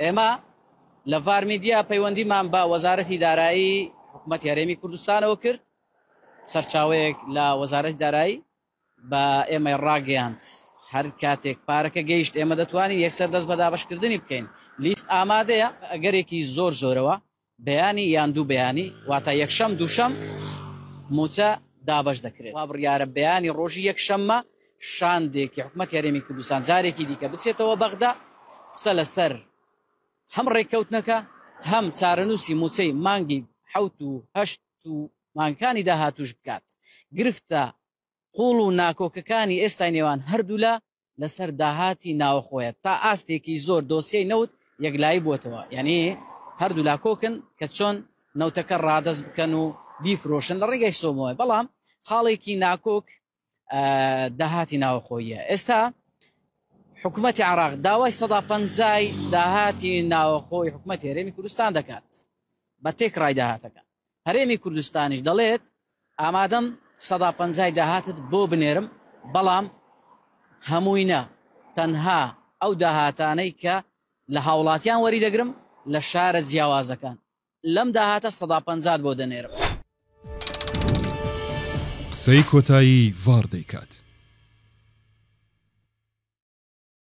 ئێمە لە ڤارمیدیا پەیوەندیمان بە وەزارەتی دارایی حکوومەتی هەرێمی کوردستانەوە کرد سەرچاوەیەک لە وەزارەتی دارایی بە ئێمە ڕاگەیاند هەر کاتێک پارەکە گەیشت ئێمە دەتوانین یەکسەر دەست بە دابەشکردنی بکەین لیست ئامادەیە ئەگەرێکی زۆرەوە بەیانی یان دوو بەیانی واتە یەکشەم دووشەم موچە دابەش دەکرێت وا بڕیارە بەیانی ڕۆژی یەکشەممە شاندێکی حکوومەتی هەرێمی کوردستان جارێکی دیکە بچێتەوە بەغدا قسە لەسەر هەم ڕێککەوتنەکە هەم چارەنووسی موچەی مانگی حەوت و هەشت و مانگەکانی داهاتوش بکات گرفتە قوڵ و ناکۆکەکانی ئێستای نێوان هەردوو لەسەر داهاتی ناوەخۆیە تا ئاستێکی زۆر دۆسیەی نەوت یەکلایی بووتەوە یعنی هەردوو لاکۆکن کە چۆن نەوتەکە ڕادەست بکەن و بیفرۆشن لە ڕێگەی سۆمەوە بەڵام خاڵێکی ناکۆک داهاتی ناوەخۆیە ئێستا حکوومەتی عێراق داوای 150 داهاتی ناوەخۆی حکوومەتی هەرێمی کوردستان دەکات بە تێکڕای داهاتەکە هەرێمی کوردستانیش دەڵێت ئامادەم 150 داهاتت بۆ بنێرم بەڵام هەمووینە تەنها ئەو داهاتانەی کە لە هاوڵاتیان وەری دەگرم لە شارە جیاوازەکان لەم داهاتە 150 بۆ دەنێرم قسەی کۆتایی ڤار دەیکات.